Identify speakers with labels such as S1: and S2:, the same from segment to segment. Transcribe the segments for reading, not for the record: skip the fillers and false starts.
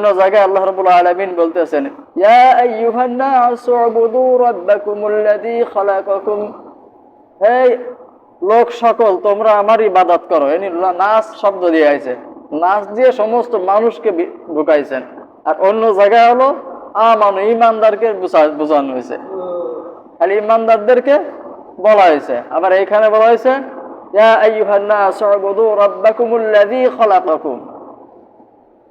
S1: অন্য জায়গায় আল্লাহ রাব্বুল আলামিন বলতেছেন, ইয়া আইয়ুহান নাসু উবুদু রাব্বাকুমুল্লাযী খালাকাকুম, হে লোক সকল তোমরা আমার ইবাদত করো। এনি নাস শব্দ দিয়ে আছে, নাস দিয়ে সমস্ত মানুষকে ঢুকাইছেন। আর অন্য জায়গায় হলো আমানু, ঈমানদারকে বোঝানো হয়েছে, খালি ঈমানদারদেরকে বলা হয়েছে। আবার এইখানে বলা হয়েছে ইয়া আইয়ুহান নাসু উবুদু রাব্বাকুমুল্লাযী খালাকাকুম,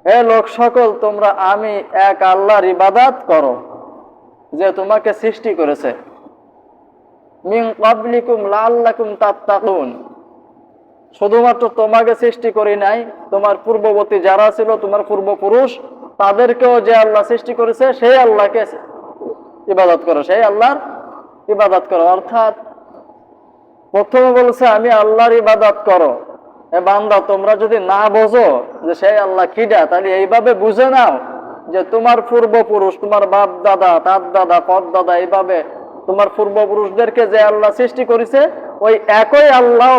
S1: হে লোক সকল তোমরা আমি এক আল্লাহর ইবাদত করো যে তোমাকে সৃষ্টি করেছে। মিন ক্বাবলিকুম লাআল্লাকুম তাত্তাকুন, শুধুমাত্র তোমাকে সৃষ্টি করি নাই, তোমার পূর্ববর্তী যারা ছিল, তোমার পূর্বপুরুষ, তাদেরকেও যে আল্লাহ সৃষ্টি করেছে সেই আল্লাহকে ইবাদত করো, সেই আল্লাহর ইবাদত করো। অর্থাৎ প্রথমে বলছে আমি আল্লাহর ইবাদত করো। এ বান্দা, তোমরা যদি না বোঝো যে সেই আল্লাহ কিডা, তাহলে এইভাবে বুঝে নাও যে তোমার পূর্বপুরুষ, তোমার বাপ দাদা, দাদ দাদা, পদ দাদা, এইভাবে তোমার পূর্বপুরুষদেরকে যে আল্লাহ সৃষ্টি করেছে, ওই একই আল্লাহ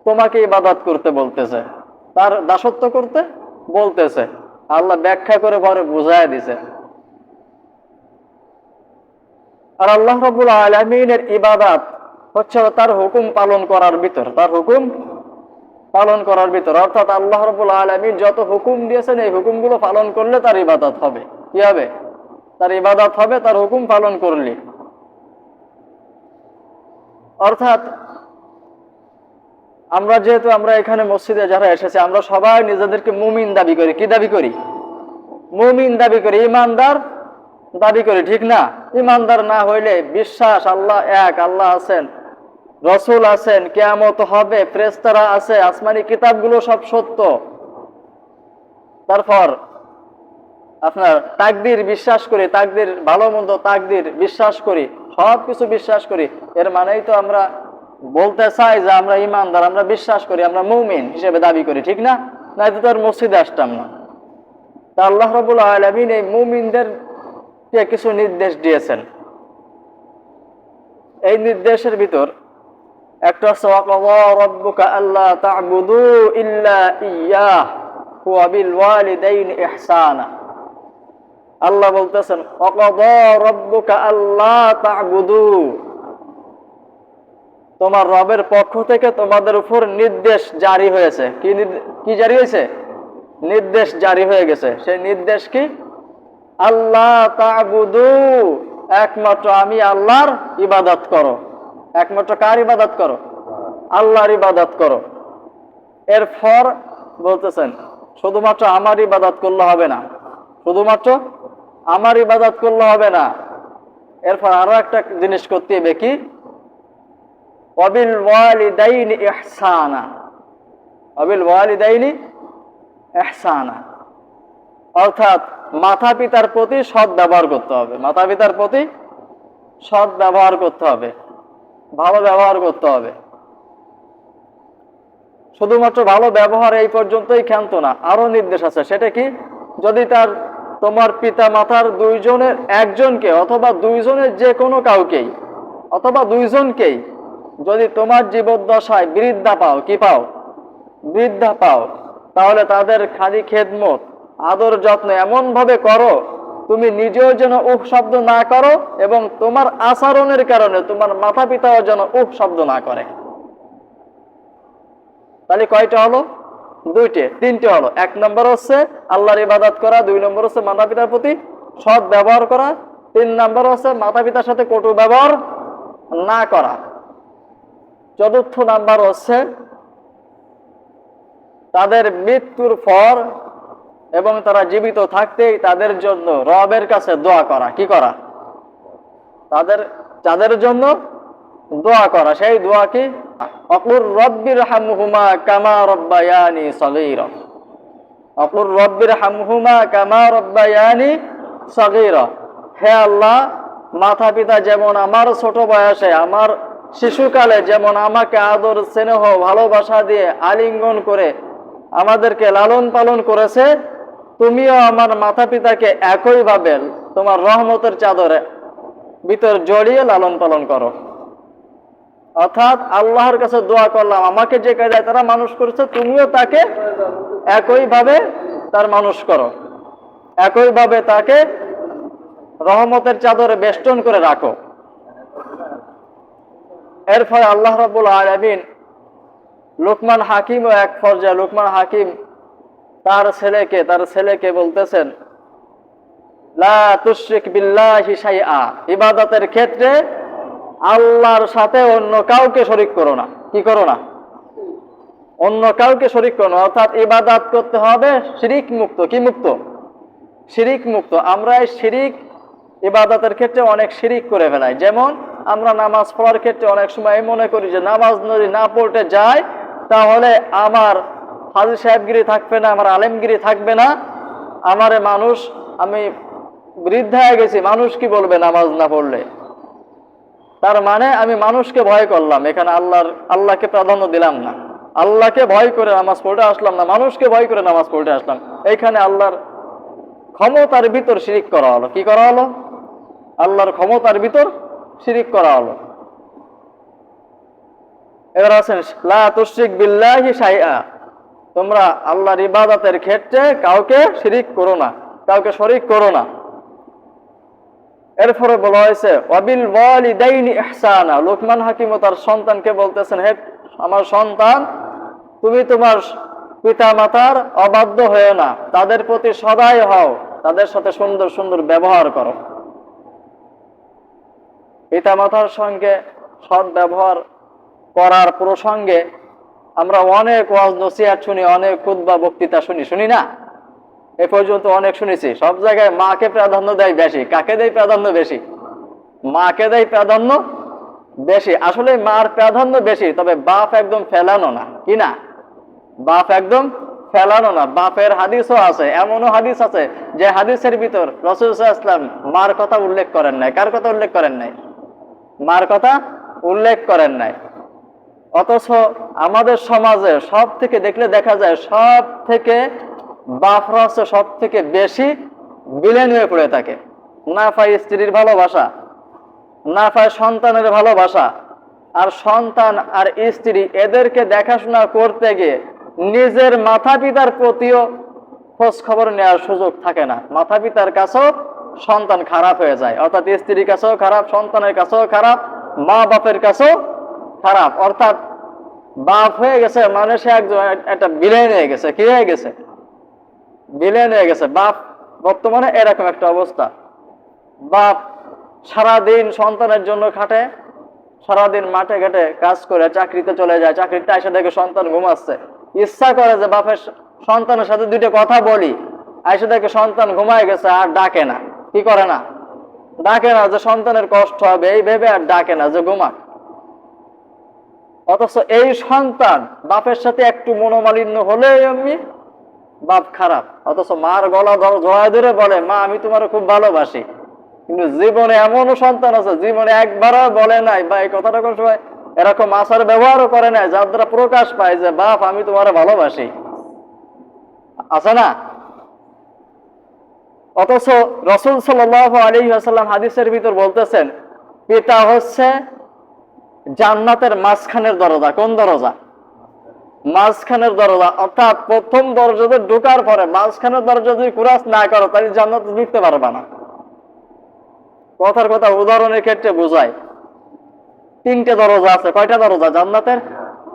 S1: তোমাকে ইবাদত করতে বলতেছে, তার দাসত্ব করতে বলতেছে। আল্লাহ ব্যাখ্যা করে পরে বুঝায় দিছে। আর আল্লাহ রাব্বুল আলামিনের ইবাদত হচ্ছে তার হুকুম পালন করার ভিতর, তার হুকুম পালন করার ভিতর। অর্থাৎ আল্লাহ রাব্বুল আলামিন যত হুকুম দিয়েছেন এই হুকুমগুলো পালন করলে তার ইবাদত হবে। কি হবে? তার ইবাদত হবে তার হুকুম পালন করলে। অর্থাৎ আমরা এখানে মসজিদে যারা এসেছি, আমরা সবাই নিজেদেরকে মুমিন দাবি করি। কি দাবি করি? মুমিন দাবি করি, ইমানদার দাবি করি, ঠিক না? ইমানদার না হইলে বিশ্বাস আল্লাহ এক, আল্লাহ আছেন, রসুল আছেন, কিয়ামত হবে, ফেরেশতারা আছে, আসমানি কিতাবগুলো সব সত্য, তারপর আপনার তাকদীর বিশ্বাস করি, তাকদীর ভালো মন্দ তাকদীর বিশ্বাস করি, সব কিছু বিশ্বাস করি। এর মানেই তো আমরা বলতে চাই যে আমরা ইমানদার, আমরা বিশ্বাস করি, আমরা মুমিন হিসেবে দাবি করি, ঠিক না? নাই তো তার মসজিদে আসতাম না। তা আল্লাহ রাব্বুল আলামিন এই মুমিনদেরকে কিছু নির্দেশ দিয়েছেন। এই নির্দেশের ভিতর একটা হচ্ছে ওয়াকাযা রাব্বুকা আল্লা তা'বুদু ইল্লা ইয়্যাহ ওয়া বিল ওয়ালিদাইনি ইহসানা। আল্লাহ বলতেছেন ওয়াকাযা রাব্বুকা আল্লা তা'বুদু, তোমার রবের পক্ষ থেকে তোমাদের উপর নির্দেশ জারি হয়েছে। কি জারি হয়েছে? নির্দেশ জারি হয়ে গেছে। সেই নির্দেশ কি? আল্লাহ তা'বুদু, একমাত্র আমি আল্লাহর ইবাদত করো। একমাত্র কার ইবাদত করো? আল্লাহর ইবাদত করো। এরপর বলতেছেন শুধুমাত্র আমার ইবাদত করলে হবে না, শুধুমাত্র আমার ইবাদত করলে হবে না, এরপর আরো একটা জিনিস করতে হবে। কি? ওয়াবিল ওয়ালিদাইনি ইহসানা, ওয়াবিল ওয়ালিদাইনি ইহসানা, অর্থাৎ মাতা পিতার প্রতি সৎ ব্যবহার করতে হবে। মাতা পিতার প্রতি সৎ ব্যবহার করতে হবে, ভালো ব্যবহার করতে হবে। শুধুমাত্র ভালো ব্যবহার এই পর্যন্তই ক্ষান্ত না, আরো নির্দেশ আছে। সেটা কি? যদি তোমার পিতা মাতার দুইজনের একজনকে অথবা দুইজনের যে কোনো কাউকেই অথবা দুইজনকেই যদি তোমার জীবদ্দশায় বৃদ্ধা পাও, কি পাও? বৃদ্ধা পাও, তাহলে তাদের খালি খেদমত, আদর যত্ন এমন ভাবে করো তুমি নিজেও যেন উহ শব্দ না করো এবং তোমার আচরণের কারণে তোমার মাতা পিতাও যেন উহ শব্দ না করে। তাহলে কয়টা হলো? তিনটে হলো। এক নম্বর হচ্ছে আল্লাহর ইবাদত করা, দুই নম্বর হচ্ছে মাতা পিতার প্রতি সৎ ব্যবহার করা, তিন নম্বর হচ্ছে মাতা পিতার সাথে কটু ব্যবহার না করা, চতুর্থ নাম্বার হচ্ছে তাদের মৃত্যুর পর এবং তারা জীবিত থাকতেই তাদের জন্য রবের কাছে দোয়া করা। কি করা? তাদের জন্য দোয়া করা। সেই দোয়া কি? অকুর রব্বির হামহুমা কামা রব্বায়ানি সগীরা, অকুর রব্বির হামহুমা কামা রব্বায়ানি সগীরা। হে আল্লাহ, মাতা পিতা যেমন আমার ছোট বয়সে, আমার শিশুকালে যেমন আমাকে আদর স্নেহ ভালোবাসা দিয়ে আলিঙ্গন করে আমাদেরকে লালন পালন করেছে, তুমিও আমার মাতা পিতাকে একইভাবে তোমার রহমতের চাদরে ভিতর জড়িয়ে লালন পালন করো। অর্থাৎ আল্লাহর কাছে দোয়া করলাম, আমাকে যে কায়দায় তারা মানুষ করেছে তুমিও তাকে একইভাবে তার মানুষ করো। একইভাবে তাকে রহমতের চাদরে বেষ্টন করে রাখো। এর ফলে আল্লাহ রাব্বুল আলামিন লুকমান হাকিম ও এক পর্যায়ে লুকমান হাকিম তার ছেলেকে বলতেছেন, লা তুশরিক বিল্লাহি শাইআ, ইবাদতের ক্ষেত্রে আল্লাহর সাথে অন্য কাউকে শরীক করো না। কি করো না? অন্য কাউকে শরীক করো না। অর্থাৎ ইবাদত করতে হবে শিরিক মুক্ত। কি মুক্ত? শিরিক মুক্ত। আমরা এই শিরিক ইবাদতের ক্ষেত্রে অনেক শিরিক করে ফেলাই। যেমন আমরা নামাজ পড়ার ক্ষেত্রে অনেক সময় মনে করি যে নামাজ যদি না পড়তে যাই তাহলে আমার হাজী সাহেবগিরি থাকবে না, আমার আলেমগিরি থাকবে না, আমি বৃদ্ধা হয়ে গেছি, মানুষ কি বলবে নামাজ না পড়লে। তার মানে আমি মানুষকে ভয় করলাম, এখানে আল্লাহকে প্রাধান্য দিলাম না। আল্লাহকে ভয় করে নামাজ পড়তে আসলাম না, মানুষকে ভয় করে নামাজ পড়তে আসলাম। এইখানে আল্লাহর ক্ষমতার ভিতর শিরিক করা হলো। কি করা হলো? আল্লাহর ক্ষমতার ভিতর শিরিক করা হলো। এবার আছেন লা তুশরিক বিল্লাহি শাইআ, তোমরা আল্লাহর ইবাদতের ক্ষেত্রে কাউকে শিরিক করো না, কাউকে শরীক করো না। এরপরে বলা হয়েছে ওয়াবিল ওয়ালিদাইনি ইহসানা, লুকমান হাকিম তার সন্তানকে বলতেছেন, হে আমার সন্তান, তুমি তোমার পিতা মাতার অবাধ্য হয়েও না, তাদের প্রতি সদয় হও, তাদের সাথে সুন্দর সুন্দর ব্যবহার করো। পিতা মাতার সঙ্গে সৎ ব্যবহার করার প্রসঙ্গে আমরা অনেক ওয়াজ নসিহত শুনি, অনেক খুতবা বক্তৃতা শুনি না? এ পর্যন্ত অনেক শুনেছি। সব জায়গায় মাকে প্রাধান্য দেয় বেশি। কাকে দেয় প্রাধান্য বেশি? মাকে দেয় প্রাধান্য বেশি। আসলে মার প্রাধান্য বেশি, তবে বাপ একদম ফেলানো না। কি না? বাপ একদম ফেলানো না। বাপের হাদিসও আছে, এমনও হাদিস আছে যে হাদিসের ভিতর রাসূল সাল্লাল্লাহু আলাইহি ওয়াসাল্লাম মার কথা উল্লেখ করেন নাই। কার কথা উল্লেখ করেন নাই? মার কথা উল্লেখ করেন নাই। অথচ আমাদের সমাজে সব থেকে দেখলে দেখা যায়, সব থেকে বাপরা হচ্ছে সব থেকে বেশি বিলেন হয়ে পড়ে থাকে। না পায় স্ত্রীর ভালোবাসা, না পায় সন্তানের ভালোবাসা, আর সন্তান আর স্ত্রী এদেরকে দেখাশোনা করতে গিয়ে নিজের মাতা পিতার প্রতিও খোঁজ খবর নেওয়ার সুযোগ থাকে না। মাতা পিতার কাছেও সন্তান খারাপ হয়ে যায়, অর্থাৎ স্ত্রীর কাছেও খারাপ, সন্তানের কাছেও খারাপ, মা বাপের কাছেও খারাপ। অর্থাৎ বাপ হয়ে গেছে মানে সে একজন একটা বিলেন হয়ে গেছে। কি হয়ে গেছে? বিলেন হয়ে গেছে বাপ। বর্তমানে এরকম একটা অবস্থা। বাপ সারাদিন সন্তানের জন্য খাটে, সারাদিন মাঠে ঘাটে কাজ করে চাকরিতে চলে যায়, চাকরিতে এসে দেখে সন্তান ঘুমাচ্ছে। ইচ্ছা করে যে বাপের সন্তানের সাথে দুইটা কথা বলি, এসে দেখে সন্তান ঘুমায় গেছে, আর ডাকে না। কি করে না? ডাকে না, যে সন্তানের কষ্ট হবে এই ভেবে আর ডাকে না যে ঘুমাক। অথচ এই সন্তান বাপের সাথে একটু মনোমালিন্য হলে এমনি বাপ খারাপ। অথচ মার গলা জড়ায় ধরে বলে, মা আমি তোমার খুব ভালোবাসি। কিন্তু জীবনে এমনও সন্তান আছে জীবনে একবারও বলে নাই, বা এই কথাটা কোন সময় এরকম আচার ব্যবহারও করে নাই যার দ্বারা প্রকাশ পায় যে বাপ আমি তোমার ভালোবাসি। আছে না? অথচ রাসূল সাল্লাল্লাহু আলাইহি ওয়াসাল্লাম হাদিসের ভিতর বলতেছেন, পিতা হচ্ছে জান্নাতের মাঝখানের দরজা। কোন দরজা? মাঝখানের দরজা। অর্থাৎ প্রথম দরজাতে ঢোকার পরে মাঝখানের দরজা যদি ক্রস না করো তাহলে জান্নাতে ঢুকতে পারবে না। কথার কথা উদাহরণের ক্ষেত্রে বোঝায়। তিনটে দরজা আছে। কয়টা দরজা জান্নাতের?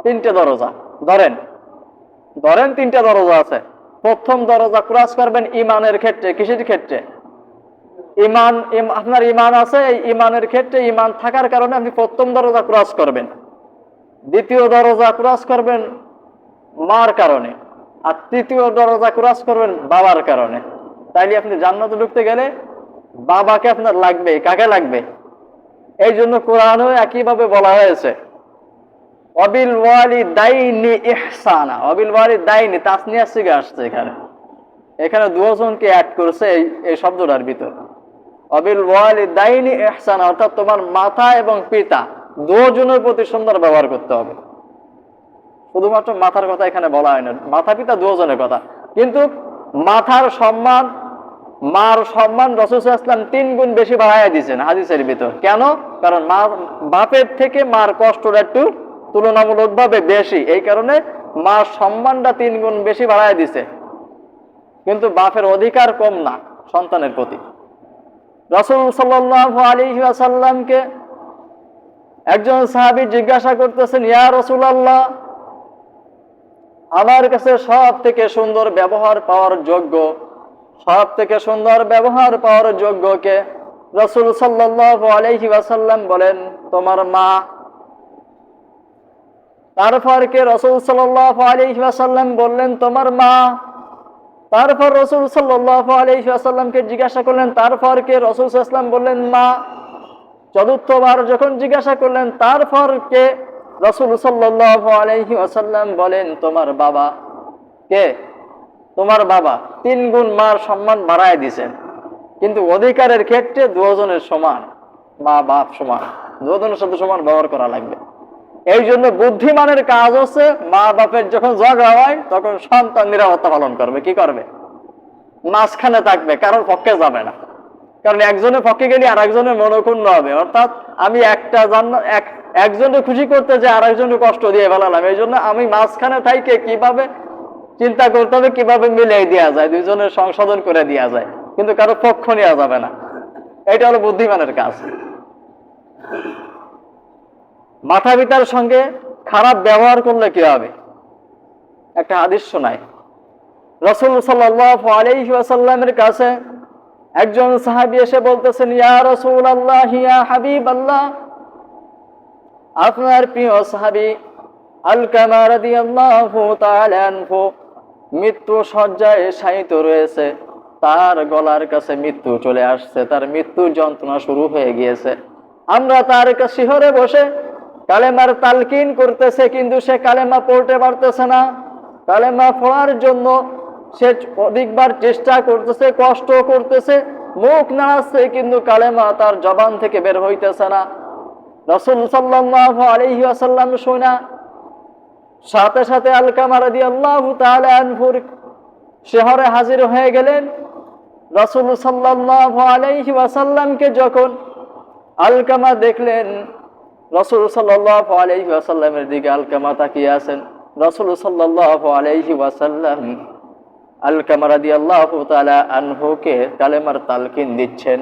S1: তিনটে দরজা। ধরেন তিনটে দরজা আছে। প্রথম দরজা ক্রস করবেন ইমানের ক্ষেত্রে। কিসের ক্ষেত্রে? ইমান। আপনার ইমান আছে, এই ইমানের ক্ষেত্রে ইমান থাকার কারণে আপনি প্রথম দরজা ক্রস করবেন। দ্বিতীয় দরজা ক্রস করবেন মার কারণে, আর তৃতীয় দরজা ক্রস করবেন বাবার কারণে। তাইলে আপনি জান্নাতে ঢুকতে গেলে বাবাকে আপনার লাগবে। কাকে লাগবে? এই জন্য কোরআনে একইভাবে বলা হয়েছে ওয়াবিল ওয়ালিদাইনি ইহসানা। ওয়াবিল ওয়ালিদাইনি তাসনিয়া সিগা আসছে এখানে দুজনকে অ্যাড করেছে এই শব্দটার ভিতর। ওয়াবিল ওয়ালিদাইনি ইহসানা, অর্থাৎ তোমার মাতা এবং পিতা দুজনের প্রতি সুন্দর ব্যবহার করতে হবে। শুধুমাত্র মাথার কথা এখানে বলা হয় না, মাতা পিতা দুজনের কথা। কিন্তু মাথার সম্মান, মার সম্মান রাসূল সাল্লাল্লাহু আলাইহি ওয়াসাল্লাম 3 গুণ বেশি বাড়ায় দিয়েছেন হাদিসের ভিতর। কেন? কারণ বাপের থেকে মার কষ্টটা একটু তুলনামূলকভাবে বেশি, এই কারণে মার সম্মানটা 3 গুণ বেশি বাড়ায় দিছে। কিন্তু বাপের অধিকার কম না। সন্তানের প্রতি। রাসূল সাল্লাল্লাহু আলাইহি ওয়াসাল্লামকে একজন সাহাবী জিজ্ঞাসা করতেছেন, ইয়া রাসূলুল্লাহ, আমার কাছে সব থেকে সুন্দর ব্যবহার পাওয়ার যোগ্য, সব থেকে সুন্দর ব্যবহার পাওয়ার যোগ্য কে? রাসূল সাল্লাল্লাহু আলাইহি ওয়াসাল্লাম বলেন, তোমার মা। তারপর কে? রাসূল সাল্লাল্লাহু আলাইহি ওয়াসাল্লাম বললেন, তোমার মা। তারপর রাসূল সাল্লাল্লাহু আলাইহি ওয়াসাল্লামকে জিজ্ঞাসা করলেন, তারপর কে? রাসূল সাল্লাল্লাহু আলাইহি ওয়াসাল্লাম বললেন, মা। চতুর্থবার যখন জিজ্ঞাসা করলেন, তারপর কে? রাসূল সাল্লাল্লাহু আলাইহি ওয়াসাল্লাম বলেন, তোমার বাবা। কে? তোমার বাবা। 3 গুণ মার সম্মান বাড়ায় দিয়েছেন, কিন্তু অধিকারের ক্ষেত্রে দুজনের সমান, মা বাপ সমান, দুজনের সাথে সমান ব্যবহার করা লাগবে। এই জন্য বুদ্ধিমানের কাজ হচ্ছে মা বাপের যখন ঝগড়া হয় তখন সন্তান নিরাপত্তা পালন করবে। কি করবে? মাঝখানে থাকবে, কারোর পক্ষে যাবে না। কারণ একজনের পক্ষে গেলে আর একজনের মনোক্ষুণ্ণ হবে। অর্থাৎ আমি একজনের খুশি করতে যে আর একজনের কষ্ট দিয়ে ফেলালাম, এই জন্য আমি মাঝখানে থাইকে কিভাবে চিন্তা করতে হবে, কিভাবে মিলিয়ে দেওয়া যায়, দুইজনের সংশোধন করে দেওয়া যায়, কিন্তু কারো পক্ষ নেওয়া যাবে না। এটা হলো বুদ্ধিমানের কাজ। মাতা পিতার সঙ্গে খারাপ ব্যবহার করলে কি হবে? একটা হাদিস শোনায়। রাসূল সাল্লাল্লাহু আলাইহি ওয়াসাল্লামের কাছে একজন সাহাবী এসে বলতেছেন, ইয়া রাসূলুল্লাহ, ইয়া হাবিবাল্লাহ, আপনার প্রিয় সাহাবী আলকামা রাদিয়াল্লাহু তাআলা আনহু মৃত্যু শয্যায় শায়িত রয়েছে, তার গলার কাছে মৃত্যু চলে আসছে, তার মৃত্যু যন্ত্রণা শুরু হয়ে গিয়েছে। আমরা তার কাছে শিহরে বসে কালেমার তালকিন করতেছে, কিন্তু সে কালেমা পড়তে পারতেছে না। কালেমা পড়ার জন্য সে অধিকবার চেষ্টা করতেছে, কষ্ট করতেছে, মুখ নাড়াচ্ছে, কিন্তু কালেমা তার জবান থেকে বের হইতেছে না। রাসূল সাল্লাল্লাহু আলাইহি ওয়াসাল্লাম শোনা সাথে সাথে আলকামা রাদিয়াল্লাহু তাআলা আনহুর শহরে হাজির হয়ে গেলেন। রাসূল সাল্লাল্লাহু আলাইহি ওয়াসাল্লামকে যখন আলকামা দেখলেন, রাসূল সাল্লাল্লাহু আলাইহি ওয়াসাল্লামের দিকে আলকামা তাকিয়ে আছেন। রাসূল সাল্লাল্লাহু আলাইহি ওয়াসাল্লাম আলকামা রাদিয়াল্লাহু তাআলা আনহুকে কালেমার তালকিন দিচ্ছেন।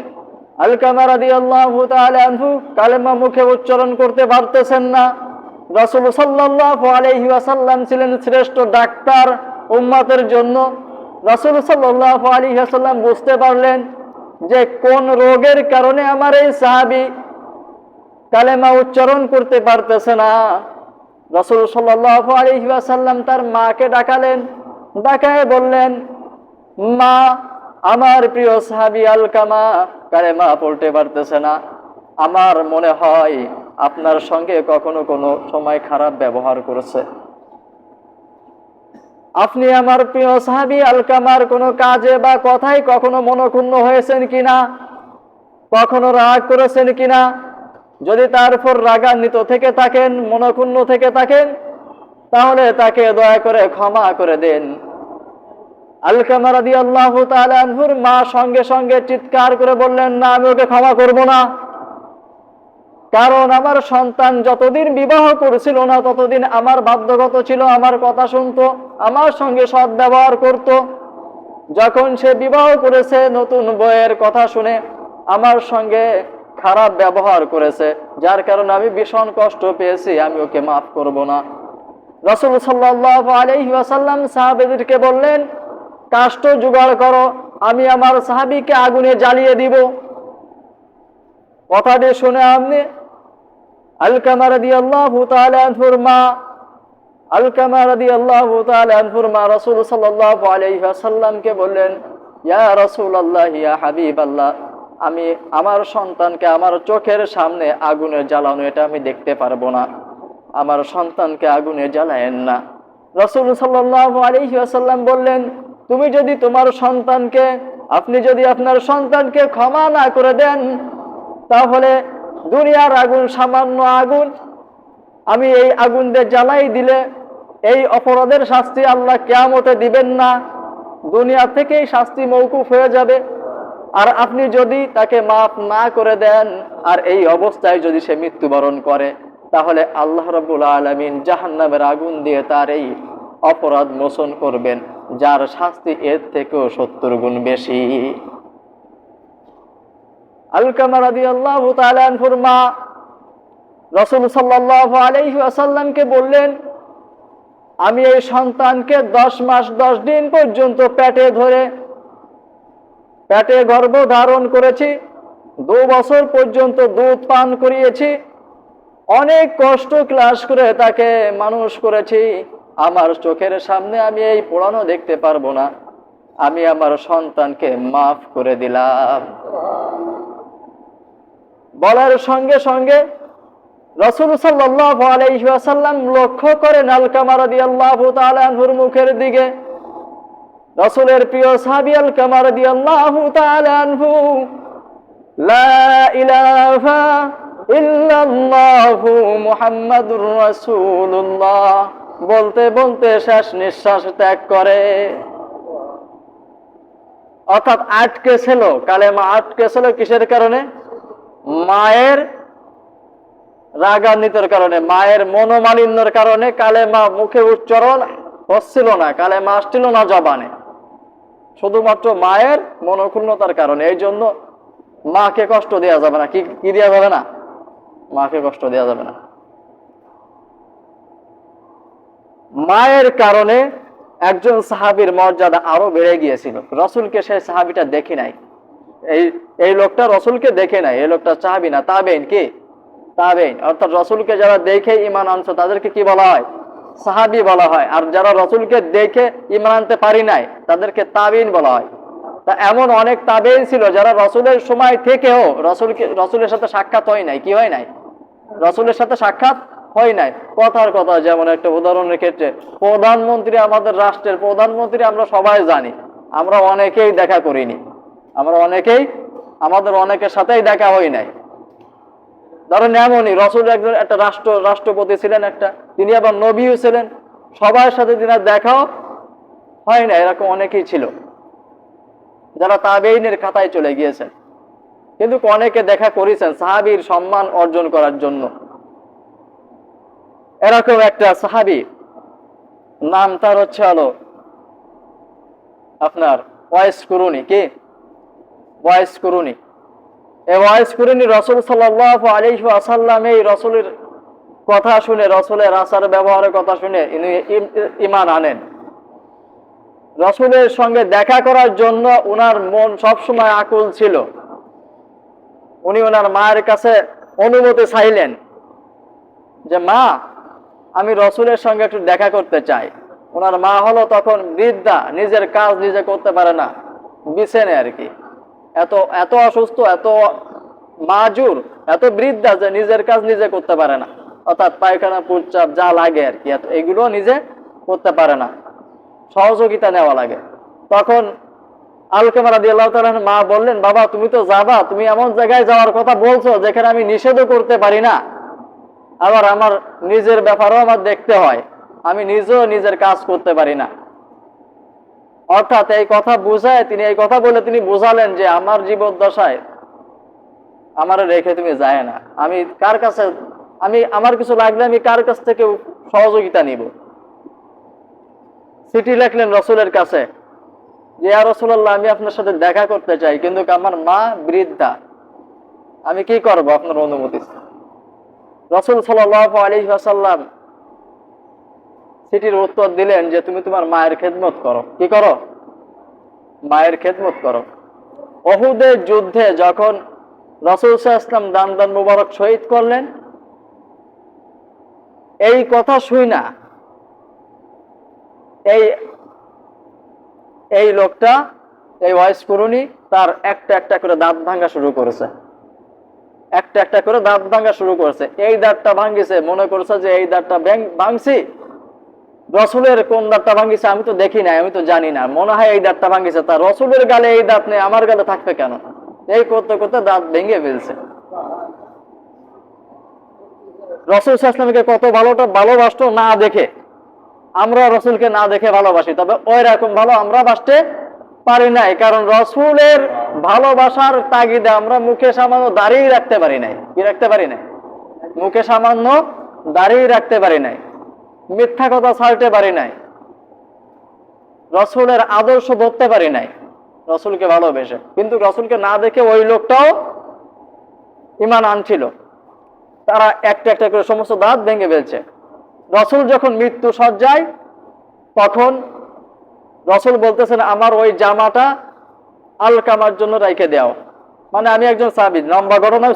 S1: আলকামা রাদিয়াল্লাহু তাআলা আনহু কালেমা মুখে উচ্চারণ করতে পারতেছেন না। রাসূল সাল্লাল্লাহু আলাইহি ওয়াসাল্লাম ছিলেন শ্রেষ্ঠ ডাক্তার উম্মতের জন্য। রাসূল সাল্লাল্লাহু আলাইহি ওয়াসাল্লাম বুঝতে পারলেন যে কোন রোগের কারণে আমার এই সাহাবী কালেমা উচ্চারণ করতে পারতেছে না। রাসূল সাল্লাল্লাহু আলাইহি ওয়াসাল্লাম তার মাকে ডাকালেন, ডাকায় বললেন, মা, আমার প্রিয় সাহাবী আলকামা কালেমা পড়তে পারতেছে না। আমার মনে হয় আপনার সঙ্গে কখনো কোনো সময় খারাপ ব্যবহার করেছে। আপনি আমার প্রিয় সাহাবী আলকামার কোনো কাজে বা কথায় কখনো মনক্ষুণ্ণ হয়েছেন কিনা, কখনো রাগ করেছেন কিনা? যদি তার উপর রাগান্বিত থেকে থাকেন, মনক্ষুণ্ণ থেকে থাকেন, তাহলে তাকে দয়া করে ক্ষমা করে দেন। আলকামা রাদিয়াল্লাহু তাআলা আনহুর মা সঙ্গে সঙ্গে চিৎকার করে বললেন, না, আমি ওকে ক্ষমা করব না। কারণ আমার সন্তান যতদিন বিবাহ করেছিল না ততদিন আমার বাধ্যগত ছিল আমার কথা শুনতো, আমার সঙ্গে সৎ ব্যবহার করত। যখন সে বিবাহ করেছে, নতুন বউয়ের কথা শুনে আমার সঙ্গে খারাপ ব্যবহার করেছে, যার কারণে আমি ভীষণ কষ্ট পেয়েছি, আমি ওকে মাফ করব না। রাসূল সাল্লাল্লাহু আলাইহি ওয়াসাল্লাম সাহাবীদেরকে বললেন, কাষ্ঠ জোগাড় করো, আমি আমার সাহাবীকে আগুনে জ্বালিয়ে দিব। কথাটি শুনে আপনি আলকামা রাদিয়াল্লাহু তাআলা আনহুর মা রাসূল সাল্লাল্লাহু আলাইহি ওয়াসাল্লামকে বললেন, ইয়া রাসূলুল্লাহ, ইয়া হাবিবাল্লাহ, আমি আমার সন্তানকে আমার চোখের সামনে আগুনে জ্বালানো এটা আমি দেখতে পারবো না, আমার সন্তানকে আগুনে জ্বালায়েন না। রাসূল সাল্লাল্লাহু আলাইহি ওয়াসাল্লাম বললেন, আপনি যদি আপনার সন্তানকে ক্ষমা না করে দেন, তাহলে দুনিয়ার আগুন সামান্য আগুন, আমি এই আগুন দিয়ে জ্বালাই দিলে এই অপরাধের শাস্তি আল্লাহ কিয়ামতে দিবেন না, দুনিয়া থেকেই শাস্তি মওকুফ হয়ে যাবে। আর আপনি যদি তাকে মাফ না করে দেন আর এই অবস্থায় যদি সে মৃত্যুবরণ করে, তাহলে আল্লাহ রাব্বুল আলামিন জাহান্নামের আগুন দিয়ে তার এই অপরাধ মোচন করবেন, যার শাস্তি এর থেকেও 70 গুণ বেশি। আলকামা রাদিয়াল্লাহু তাআলা আনহুর মা রাসূল সাল্লাল্লাহু আলাইহি ওয়াসাল্লামকে বললেন, আমি এই সন্তানকে 10 মাস 10 দিন পর্যন্ত পেটে গর্ভ ধারণ করেছি, 2 বছর পর্যন্ত দুধ পান করিয়েছি, অনেক কষ্ট ক্লাস করে তাকে মানুষ করেছি। আমার চোখের সামনে আমি এই পোড়ানো দেখতে পারবো না, আমি আমার সন্তানকে মাফ করে দিলাম। বলার সঙ্গে সঙ্গে রাসূল সাল্লাল্লাহু আলাইহি ওয়াসাল্লাম লক্ষ্য করেন আলকামা রাদিয়াল্লাহু তাআলা আনহুর মুখের দিকে। রাসূলের প্রিয় সাহাবী আলকামা রাদিয়াল্লাহু তাআলা আনহু লা ইলাহা ইল্লাল্লাহু মুহাম্মাদুর রাসূলুল্লাহ বলতে বলতে শেষ নিঃশ্বাস ত্যাগ করে। অর্থাৎ আটকে ছিল, কালেমা আটকে ছিল কিসের কারণে? মায়ের রাগান্বিতর কারণে, মায়ের মনোমালিন্যের কারণে কালেমা মুখে উচ্চারণ হচ্ছিল না, কালেমা আসছিল না জবানে, শুধুমাত্র মায়ের মনোক্ষুণ্ণতার কারণে। এই জন্য মাকে কষ্ট দেওয়া যাবে না। কি দেওয়া যাবে না? মাকে কষ্ট দেওয়া যাবে না। মায়ের কারণে একজন সাহাবীর মর্যাদা আরো বেড়ে গিয়েছিল। রসুলকে সেই সাহাবীটা দেখে নাই, এই লোকটা রসুলকে দেখে নাই, এই লোকটা সাহাবী না, তাবেইন। কি তাবেইন? অর্থাৎ রসুলকে যারা দেখে ঈমান আনছে তাদেরকে কি বলা হয়? সাহাবী বলা হয়। আর যারা রসুলকে দেখে ঈমান আনতে পারি নাই তাদেরকে তাবেইন বলা হয়। তা এমন অনেক তাবেইন ছিল যারা রসুলের সময় থেকেও রসুলের সাথে সাক্ষাৎ হয় নাই। কি হয় নাই? রসুলের সাথে সাক্ষাৎ হয় নাই। কথার কথা, যেমন একটা উদাহরণের ক্ষেত্রে প্রধানমন্ত্রী, আমাদের রাষ্ট্রের প্রধানমন্ত্রী আমরা সবাই জানি, আমরা অনেকেই দেখা করিনি, আমাদের অনেকের সাথেই দেখা হয় নাই। ধরেন এমনই রসুল একজন একটা রাষ্ট্রপতি ছিলেন, তিনি আবার নবীও ছিলেন, সবার সাথে দিনের দেখাও হয় না, এরকম অনেকেই ছিল যারা তাবেইনের খাতায় চলে গিয়েছেন, কিন্তু অনেকে দেখা করেছেন সাহাবীর সম্মান অর্জন করার জন্য। এরকম একটা সাহাবী, নাম তার হচ্ছে আপনার ওয়াইস কুরুনি। কি? ওয়াইস কুরুনি। এই ওয়াইস কুরুনি রাসূল সাল্লাল্লাহু আলাইহি ওয়াসাল্লাম এই রাসূলের কথা শুনে, রাসূলের আচার ব্যবহারের কথা শুনে ইনি ঈমান আনেন। রাসূলের সঙ্গে দেখা করার জন্য উনার মন সবসময় আকুল ছিল। উনি ওনার মায়ের কাছে অনুমতি চাইলেন যে, মা, আমি রাসূলের সঙ্গে একটু দেখা করতে চাই। ওনার মা হলো তখন বৃদ্ধা, নিজের কাজ নিজে করতে পারে না, বিছানে আর কি, এত অসুস্থ, এত মাজুর, এত বৃদ্ধা যে নিজের কাজ নিজে করতে পারে না। অর্থাৎ পায়খানা প্রস্রাব যা লাগে আর কি, এগুলো নিজে করতে পারে না, সহযোগিতা নেওয়া লাগে। তখন আলকামা রাদিয়াল্লাহু তাআলা মা বললেন, বাবা, তুমি তো যাবা, তুমি এমন জায়গায় যাওয়ার কথা বলছো যেখানে আমি নিষেধও করতে পারি না, আবার আমার নিজের ব্যাপারও আমার দেখতে হয়, আমি নিজেও নিজের কাজ করতে পারি না। অর্থাৎ এই কথা বুঝায় এই কথা বলে তিনি বুঝালেন যে আমার জীবদ্দশায় আমার রেখে তুমি যায় না, আমি কার কাছে, আমার কিছু লাগলে আমি কার কাছ থেকে সহযোগিতা নিব। চিঠি লিখলেন রাসূলের কাছে যে, ইয়া রাসূলুল্লাহ, আমি আপনার সাথে দেখা করতে চাই, কিন্তু আমার মা বৃদ্ধা, আমি কি করব, আপনার অনুমতি। রাসূল সাল্লাল্লাহু আলাইহি ওয়াসাল্লাম চিঠির উত্তর দিলেন যে, তুমি তোমার মায়ের খেদমত করো। কি করো? মায়ের খেদমত করো। উহুদের যুদ্ধে যখন রাসূল সাল্লাল্লাহু আলাইহি ওয়াসাল্লাম দান মুবারক শহীদ করলেন, এই কথা শুই না এই লোকটা, এই ওয়াইস কুরুনি, তার একটা একটা করে দাঁত ভাঙা শুরু করেছে, একটা একটা করে দাঁত ভাঙা শুরু করেছে। এই দাঁতটা ভাঙিছে, মনে করছে যে এই দাঁতটা ভাঙছি, রসুলের কোন দাঁতটা ভাঙিছে আমি তো দেখি নাই, আমি তো জানি না, মনে হয় এই দাঁতটা ভাঙিছে, তার রসুলের গালে এই দাঁত নেই, আমার গালে থাকবে কেন? এই করতে করতে দাঁত ভেঙে ফেলছে। রসুল সাল্লাল্লাহু আলাইহি ওয়াসাল্লামকে কত ভালোবাসতো না দেখে, আমরা রসুলকে না দেখে ভালোবাসি, তবে ওই রকম ভালো আমরা বাসতে পারি নাই, কারণ রসুলের ভালোবাসার তাগিদে আমরা মুখে সামান্য দাঁড়িয়ে রাখতে পারি নাই। কি রাখতে পারি নাই? মুখে সামান্য দাঁড়িয়ে রাখতে পারি নাই, মিথ্যা কথা ছাড়তে পারি নাই, রসুলের আদর্শ ধরতে পারি নাই, রসুলকে ভালোবেসে। কিন্তু রসুলকে না দেখে ওই লোকটাও ঈমান আনছিল, তারা একটা একটা করে সমস্ত দাঁত ভেঙে ফেলছে। রাসূল যখন মৃত্যু সজ্জায়, তখন রাসূল বলতেছেন আমার ওই জামাটা আলকামার জন্য রাইখে দাও। মানে আমি একজন সাহাবী, লম্বা ঘটনা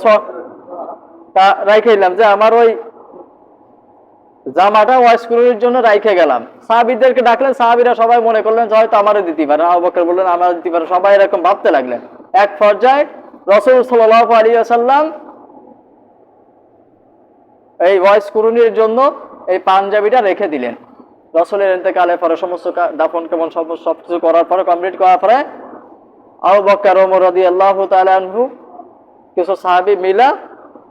S1: তা রাইখে দিলাম যে আমার ওই জামাটা ওয়াইস কুরুনির জন্য রাইখে গেলাম। সাহাবীদেরকে ডাকলেন, সাহাবীরা সবাই মনে করলেন যে হয়তো আমারও দিতে পারে, আবু বকর বললেন আমারও দিতে পারে, সবাই এরকম ভাবতে লাগলেন। এক পর্যায়ে রাসূল সাল্লাল্লাহু আলাইহি ওয়াসাল্লাম এই ওয়াইস কুরুনির জন্য এই পাঞ্জাবিটা রেখে দিলেন। রাসূলের ইন্তেকালের পরে সমস্ত দাফন কেমন সবকিছু করার পরে, কমপ্লিট করার পরে আবু বকর ওমর রাদিয়াল্লাহু তাআলা আনহু কিছু সাহাবী মিলা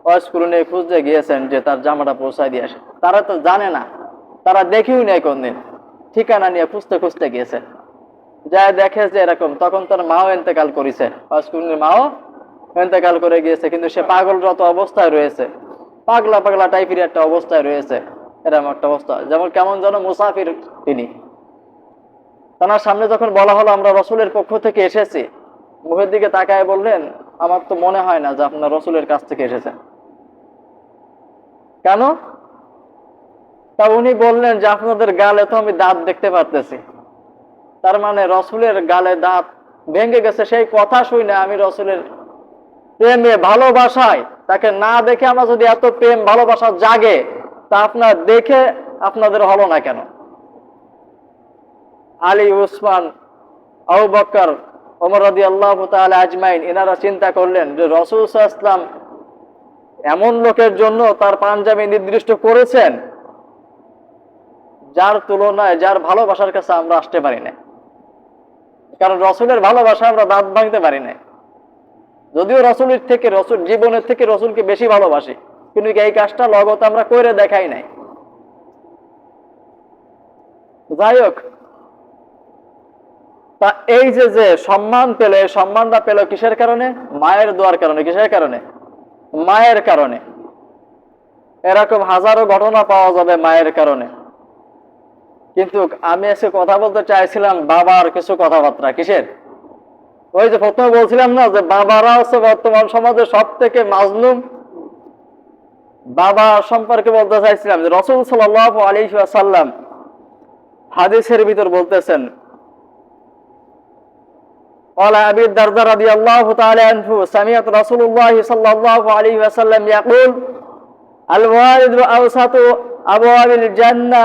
S1: ওয়াইস কুরুনি খুঁজতে গিয়েছেন যে তার জামাটা পৌঁছায় দিয়ে আসে। তারা তো জানে না, তারা দেখিও নাই কোনদিন, ঠিকানা নিয়ে খুঁজতে খুঁজতে গিয়েছে, যা দেখে যে এরকম। তখন তার মাও ইন্তেকাল করেছে, ওয়াইস কুরুনির মাও ইন্তেকাল করে গিয়েছে, কিন্তু সে পাগলরত অবস্থায় রয়েছে, পাগলা পাগলা টাইপের একটা অবস্থায় রয়েছে, এরকম একটা অবস্থা, যেমন কেমন যেন মুসাফির তিনি। তার সামনে যখন বলা হলো আমরা রাসূলের পক্ষ থেকে এসেছি, মুখের দিকে তাকায় বললেন আমার তো মনে হয় না যে আপনার রাসূলের কাছ থেকে এসেছেন। কেন? তা উনি বললেন যে আপনাদের গালে তো আমি দাঁত দেখতে পারতেছি, তার মানে রাসূলের গালে দাঁত ভেঙে গেছে। সেই কথা শুনে আমি রাসূলের প্রেমে ভালোবাসায়, তাকে না দেখে আমরা যদি এত প্রেম ভালোবাসা জাগে, তা আপনার দেখে আপনাদের হলো না কেন? আলী, উসমান, আবু বকর, ওমর রাদিয়াল্লাহু তাআলা আজমাইন এনারা চিন্তা করলেন যে রাসূল সাল্লাল্লাহু আলাইহি ওয়াসাল্লাম এমন লোকের জন্য তার পাঞ্জাবি নির্দিষ্ট করেছেন যার তুলনায়, যার ভালোবাসার কাছে আমরা আসতে পারি না। কারণ রাসূলের ভালোবাসা আমরা দাঁত ভাঙতে পারি না। যদিও রাসূলের থেকে, রাসূল জীবনের থেকে রাসূলকে বেশি ভালোবাসি, কিন্তু এই কাজটা লগত আমরা করে দেখাই নাই। যাই হোক, তা এই যে সম্মান পেলে, সম্মানটা পেল কিসের কারণে? মায়ের দোয়ার কারণে। কিসের কারণে? মায়ের কারণে। এরকম হাজারো ঘটনা পাওয়া যাবে মায়ের কারণে। কিন্তু আমি আজকে কথা বলতে চাইছিলাম বাবার কিছু কথাবার্তা। কিসের? ওই যে প্রথমে বলছিলাম না যে বাবারা হচ্ছে বর্তমান সমাজে সব থেকে মাজলুম। বাবা সম্পর্কে বলতে চাইছিলাম যে রাসূল সাল্লাল্লাহু আলাইহি ওয়াসাল্লাম হাদিসের ভিতর বলতেছেন, قال أبي الدرداء رضي الله تعالى عنه سمعت رسول الله صلى الله عليه وسلم يقول الوالد أوسط أبواب الجنة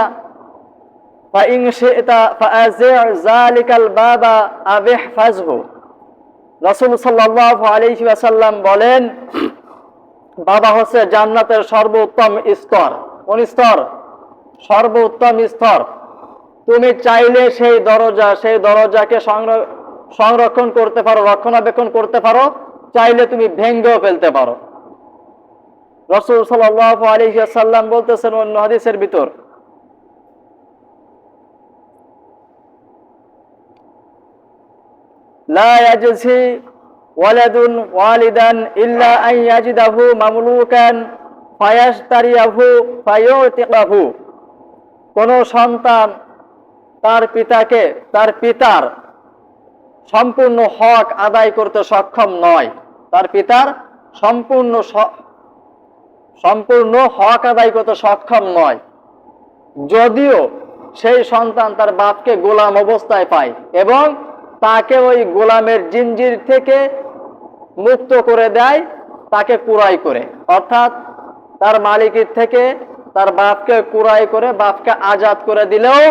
S1: فإن شئت فأزع ذلك الباب أو احفظه। রাসূল সাল্লাল্লাহু আলাইহি ওয়াসাল্লাম বলেন, বাবা হচ্ছে জান্নাতের সর্বোত্তম স্তর। কোন স্তর? সর্বোত্তম স্তর। তুমি চাইলে সেই দরজাকে সংরক্ষণ করতে পারো, রক্ষণাবেক্ষণ করতে পারো, চাইলে তুমি ভেঙ্গেও ফেলতে পারো। রাসূল সাল্লাল্লাহু আলাইহি ওয়াসাল্লাম বলতেছেন অন্য হাদিসের ভিতর, লা ইয়াজজি ওয়ালাদুন ওয়ালিদান ইল্লা আন ইয়াজিদাহু মামলুকান ফায়াশতারিয়াহু ফায়ুতিকাহু। কোন সন্তান তার পিতাকে, তার পিতার সম্পূর্ণ হক আদায় করতে সক্ষম নয়, তার পিতার সম্পূর্ণ হক আদায় করতে সক্ষম নয়, যদিও সেই সন্তান তার বাপকে গোলাম অবস্থায় পায় এবং তাকে ওই গোলামের জিনজির থেকে মুক্ত করে দেয়, তাকে কুরাই করে, অর্থাৎ তার মালিকের থেকে তার বাপকে কুরাই করে বাপকে আজাদ করে দিলেও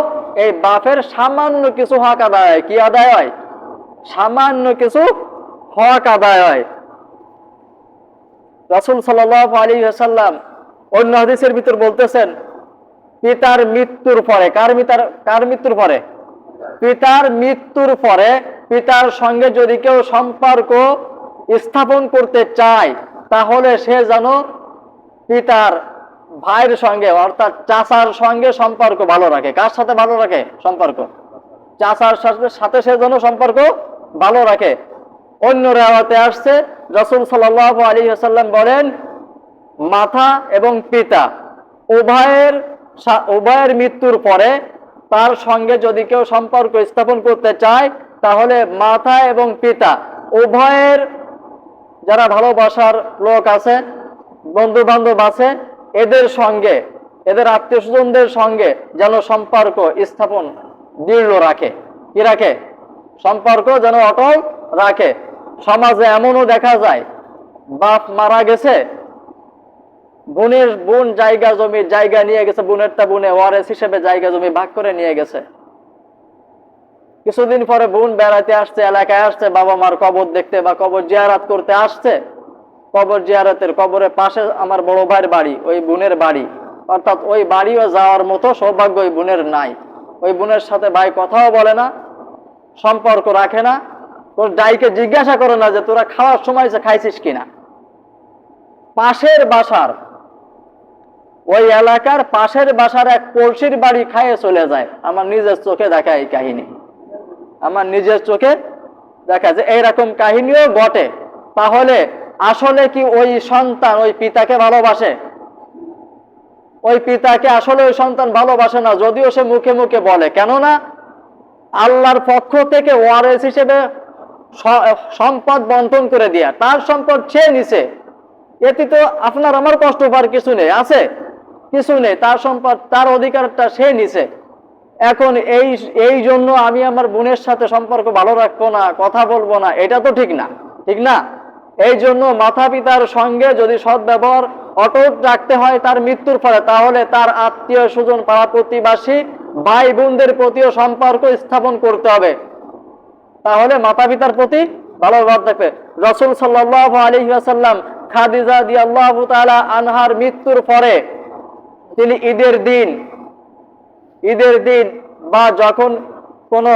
S1: এই বাপের সামান্য কিছু হক আদায় হয়। কি আদায় হয়? সামান্য কিছু হক আদায় হয়। রাসূল সাল্লাল্লাহু আলাইহি ওয়াসাল্লাম অন্য হাদিসের ভিতর বলতেছেন, পিতার মৃত্যুর পরে, কার মৃত্যুর পরে? পিতার মৃত্যুর পরে পিতার সঙ্গে যদি কেউ সম্পর্ক স্থাপন করতে চায়, তাহলে সে যেন পিতার ভাইয়ের সঙ্গে, অর্থাৎ চাচার সঙ্গে সম্পর্ক ভালো রাখে। কার সাথে ভালো রাখে সম্পর্ক? চাচার সাথে সে যেন সম্পর্ক ভালো রাখে। অন্য রিওয়ায়াতে আসছে, রাসূল সাল্লাল্লাহু আলাইহি ওয়াসাল্লাম বলেন, মাতা এবং পিতা উভয়ের মৃত্যুর পরে তার সঙ্গে যদি কেউ সম্পর্ক স্থাপন করতে চায়, তাহলে মাতা এবং পিতা উভয়ের যারা ভালোবাসার লোক আছে, বন্ধু বান্ধব আছে, এদের সঙ্গে, এদের আত্মীয় স্বজনদের সঙ্গে যেন সম্পর্ক স্থাপন দৃঢ় রাখে। কি রাখে? সম্পর্ক যেন অটল রাখে। সমাজে এমনও দেখা যায়, বাপ মারা গেছে, বোন জায়গা নিয়ে গেছে, বোনেরটা বোনে ওয়ারেস হিসেবে জায়গা জমি ভাগ করে নিয়ে গেছে। কিছুদিন পরে বোন বেড়াতে আসছে, এলাকায় আসছে, বাবা মার কবর দেখতে বা কবর জিয়ারত করতে আসছে। কবর জিয়ারতের কবরের পাশে আমার বড় ভাইয়ের বাড়ি, ওই বোনের বাড়ি, অর্থাৎ ওই বাড়িও যাওয়ার মতো সৌভাগ্য ওই বোনের নাই। ওই বোনের সাথে ভাই কথাও বলে না, সম্পর্ক রাখে না। তোর ডাইকে জিজ্ঞাসা করে না যে তোরা খাওয়ার সময় খাইছিস কিনা। পাশের বাসার, ওই এলাকার পাশের বাসার এক পড়শির বাড়ি খাইয়ে চলে যায়। আমার নিজের চোখে দেখা এই কাহিনী, আমার নিজের চোখে দেখা যে এইরকম কাহিনীও ঘটে। তাহলে আসলে কি ওই সন্তান ওই পিতাকে ভালোবাসে? ওই পিতাকে আসলে ওই সন্তান ভালোবাসে না, যদিও সে মুখে মুখে বলে। কেননা আল্লাহর পক্ষ থেকে ওয়ারেস হিসেবে সম্পদ বন্টন করে দিয়া, তার সম্পদ সে নিছে, এতে তো আপনার আমার কষ্ট পাওয়ার কিছু নেই, আছে কিছু নেই। তার সম্পদ, তার অধিকারটা সে নিছে। এখন এই জন্য আমি আমার বোনের সাথে সম্পর্ক ভালো রাখবো না, কথা বলবো না, এটা তো ঠিক না, ঠিক না? এই জন্য মাতা পিতার সঙ্গে যদি সদ্ব্যবহার অটুট রাখতে হয় তার মৃত্যুর পরে, তাহলে তার আত্মীয় স্বজন, পাড়া প্রতিবাসী, ভাই বোনদের প্রতিও সম্পর্ক স্থাপন করতে হবে। তাহলে মাতা পিতার প্রতি ভালো ব্যবহার থাকবে। রাসূল সাল্লাল্লাহু আলাইহি ওয়াসাল্লাম খাদিজা রাদিয়াল্লাহু তাআলা আনহার মৃত্যুর পরে তিনি ঈদের দিন বা যখন কোনো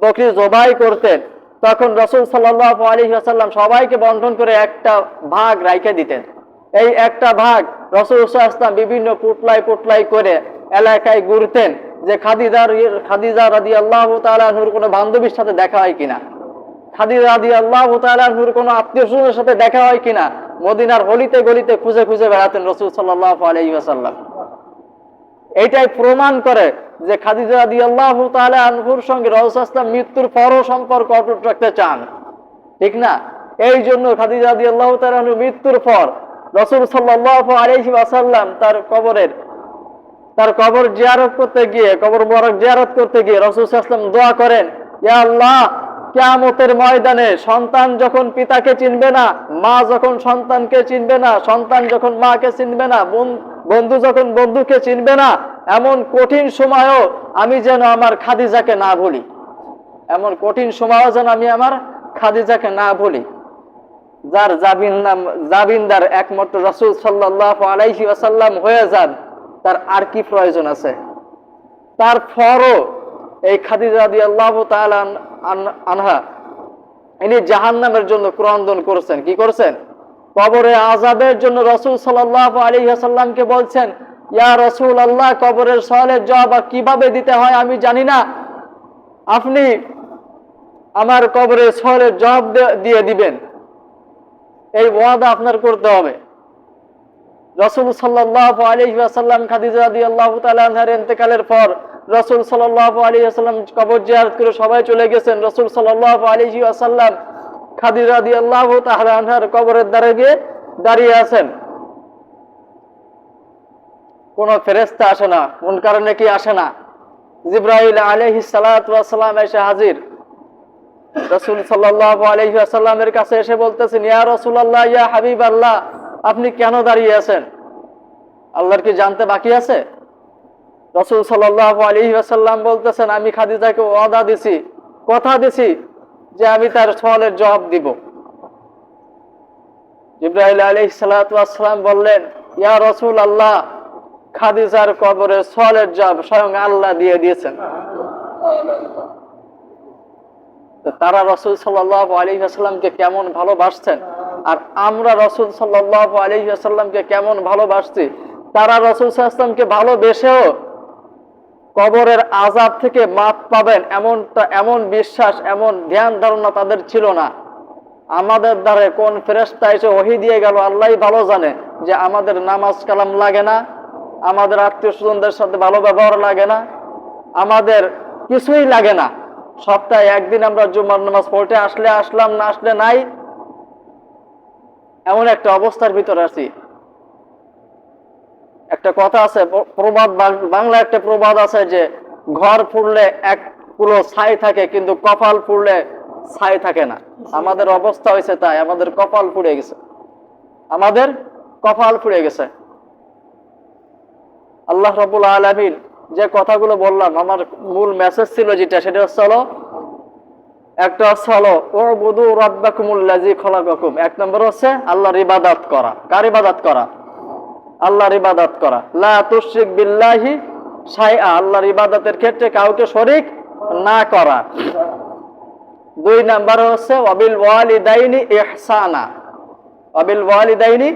S1: বকরি জবাই করতেন, তখন রাসূল সাল্লাল্লাহু আলাইহি ওয়াসাল্লাম সবাইকে বন্টন করে একটা ভাগ রাইখে দিতেন। এই একটা ভাগ রাসূল সাল্লাল্লাহু আলাইহি ওয়াসাল্লাম বিভিন্ন পুটলাই করে এলাকায় ঘুরতেন যে খাদিজা রাদিয়াল্লাহু তাআলা আনহার কোনো বান্ধবীর সাথে দেখা হয় কিনা, খাদিজা রাদিয়াল্লাহু তাআলা আনহার কোনো আত্মীয় স্বজনের সাথে দেখা হয় কিনা। মদিনার গলিতে গলিতে খুঁজে বেড়াতেন রাসূল সাল্লাল্লাহু আলাইহি ওয়াসাল্লাম। এইটাই প্রমাণ করে যে খাদিজা রাদিয়াল্লাহু তাআলা আনহার সঙ্গে রাসূল সাল্লাল্লাহু আলাইহি ওয়াসাল্লাম মৃত্যুর পরও সম্পর্ক অটুট রাখতে চান, ঠিক না? এই জন্য খাদিজা রাদিয়াল্লাহু তাআলা আনহার মৃত্যুর পর রাসূল সাল্লাল্লাহু আলাইহি ওয়াসাল্লাম তার কবর জিয়ারত করতে গিয়ে, কবর মুবারক জিয়ারত করতে গিয়ে রাসূল সাল্লাল্লাহু আলাইহি ওয়াসাল্লাম দোয়া করেন, ইয়া আল্লাহ, কিয়ামতের ময়দানে সন্তান যখন পিতাকে চিনবে না, মা যখন সন্তানকে চিনবে না, সন্তান যখন মাকে চিনবে না, বন্ধু যখন বন্ধুকে চিনবে না, এমন কঠিন সময়ও আমি যেন আমার খাদিজাকে না ভুলি, এমন কঠিন সময়ও যেন আমি আমার খাদিজাকে না ভুলি। যার জাবিনদার একমাত্র রাসূল সাল্লাল্লাহু আলাইহি ওয়াসাল্লাম হয়ে যান, তার আর কি প্রয়োজন আছে? তারপরও এই খাদিজা রাদিয়াল্লাহু তাআলা আনহা ইনি জাহান্নামের জন্য ক্রন্দন করেছেন। কি করেছেন? কবরে আযাবের জন্য রাসূল সাল্লাল্লাহু আলাইহি ওয়াসাল্লামকে বলছেন, ইয়া রাসূলুল্লাহ, কবরের সওয়ালের জবাব কিভাবে দিতে হয় আমি জানি না, আপনি আমার কবরের সওয়ালের জবাব দিয়ে দিবেন, এই ওয়াদা আপনার করতে হবে। রাসূল সাল্লাল্লাহু আলাইহি ওয়াসাল্লাম খাদিজা রাদিয়াল্লাহু তাআলা আনহার ইন্তেকালের পর রাসূল সাল্লাল্লাহু আলাইহি ওয়াসাল্লাম কবর জিয়ারত করে সবাই চলে গেছেন। রাসূল সাল্লাল্লাহু আলাইহি ওয়াসাল্লাম খাদিজা রাদিয়াল্লাহু তাআলা আনহার কবরের দ্বারে গিয়ে দাঁড়িয়ে আছেন। কোন ফেরেশতা আসে না, মুনকার নাকির আসে না, জিবরাইল আলাইহিস সালাতু ওয়াস সালাম এসে হাজির। রাসূল সাল্লাল্লাহু আলাইহি ওয়াসাল্লামের কাছে এসে বলতেছেন, ইয়া রাসূলুল্লাহ, ইয়া হাবিবাল্লাহ, আপনি কেন দাঁড়িয়ে আছেন? আল্লাহর কি জানতে বাকি আছে? রাসূল সাল্লাল্লাহু আলাইহি ওয়াসাল্লাম বলতেছেন, আমি খাদিজাকে ওয়াদা দিছি, কথা দিছি যে আমি তার সওয়ালের জবাব দিব। জিবরাইল আলাইহিস সালাতু ওয়াস সালাম বললেন, ইয়া রাসূলুল্লাহ, খাদিজার কবরে সওয়ালের জবাব স্বয়ং আল্লাহ দিয়ে দিয়েছেন। তারা রাসূল সাল্লাল্লাহু আলাইহি ওয়াসাল্লামকে কেমন ভালোবাসছেন, আর আমরা রাসূল সাল্লাল্লাহু আলাইহি ওয়াসাল্লামকে কেমন ভালোবাসছি। তারা রাসূল সাল্লাল্লাহু আলাইহি ওয়াসাল্লামকে ভালোবেসেও কবরের আযাব থেকে মাফ পাবেন এমন বিশ্বাস, এমন ধ্যান ধারণা তাদের ছিল না। আমাদের দ্বারে কোন ফেরেশতা এসে ওহী দিয়ে গেল আল্লাহই ভালো জানে, যে আমাদের নামাজ কালাম লাগে না, আমাদের আত্মীয় স্বজনদের সাথে ভালো ব্যবহার লাগে না, আমাদের কিছুই লাগে না। সপ্তাহে একদিন আমরা জুমার নামাজ পড়তে আসলে আসলাম, না আসলে নাই। এমন একটা অবস্থার ভিতরে আছি। একটা কথা আছে, প্রবাদ, বাংলা একটা প্রবাদ আছে যে ঘর ফুরলে এক কুলো ছাই থাকে, কিন্তু কপাল ফুরলে ছাই থাকে না। আমাদের অবস্থা হয়েছে তাই, আমাদের কপাল পুড়ে গেছে, আমাদের কপাল পুড়ে গেছে। আল্লাহ রাব্বুল আলামিন যে কথাগুলো বললাম, আমার মূল মেসেজ ছিল যেটা, সেটা হচ্ছে হলো, একটা হচ্ছে হলো উবুদু রাব্বাকুমুল্লাযী খলাকাকুম। এক নম্বর হচ্ছে আল্লাহর ইবাদত করা। কার ইবাদত করা? আল্লাহর ইবাদত করা। লা তুশরিক বিল্লাহি শাইআ, আল্লাহর ইবাদতের ক্ষেত্রে কাউকে শরীক না করা। দুই নাম্বার হচ্ছে ওয়াবিল ওয়ালিদাইনি ইহসানা। ওয়াবিল ওয়ালিদাইনি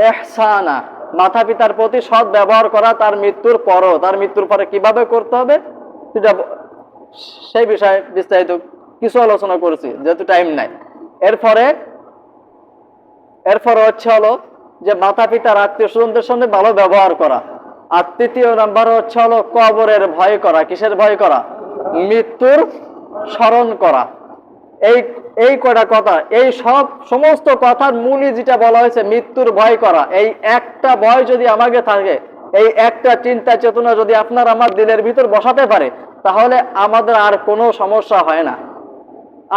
S1: ইহসানা, মাতা পিতার প্রতি সৎ ব্যবহার করা, তার মৃত্যুর পরও। তার মৃত্যুর পরে কিভাবে করতে হবে সেটা, সেই বিষয়ে বিস্তারিত কিছু আলোচনা করেছি, যেহেতু টাইম নাই। এরপরে হচ্ছে হলো যে মাতা পিতার আত্মীয় স্বজনদের সঙ্গে ভালো ব্যবহার করা। আর তৃতীয় নাম্বার হচ্ছে হলো কবরের ভয় করা। কিসের ভয় করা? মৃত্যুর স্মরণ করা। এই কয়টা কথা, এই সমস্ত কথার মূলই যেটা বলা হয়েছে, মৃত্যুর ভয় করা। এই একটা ভয় যদি আমাকে থাকে, এই একটা চিন্তা চেতনা যদি আপনার আমার দিলের ভিতর বসাতে পারে, তাহলে আমাদের আর কোনো সমস্যা হয় না।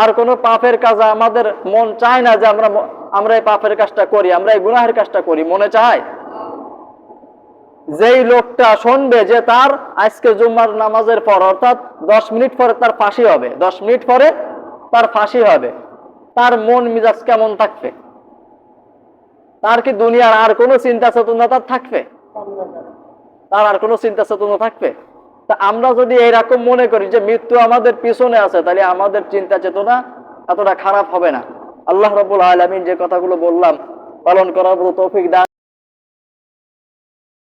S1: আর কোনো পাপের কাজ আমাদের মন চায় না যে আমরা এই পাপের কাজটা করি, আমরা এই গুনাহের কাজটা করি, মনে চায়। যেই লোকটা শুনবে যে তার আজকে জুম্মার নামাজের পর, অর্থাৎ 10 মিনিট পরে তার ফাঁসি হবে, 10 মিনিট পরে তার ফাঁসি হবে, তার মন মিজাজ কেমন থাকবে? তার কি দুনিয়ার আর কোনো চিন্তা চেতনা তার থাকবে? তার আর কোনো চিন্তা চেতনা থাকবে? তা আমরা যদি এইরকম মনে করি যে মৃত্যু আমাদের পিছনে আছে, তাহলে আমাদের চিন্তা চেতনা এতটা খারাপ হবে না। আল্লাহ রাব্বুল আলামিন যে কথাগুলো বললাম পালন করার তৌফিক দান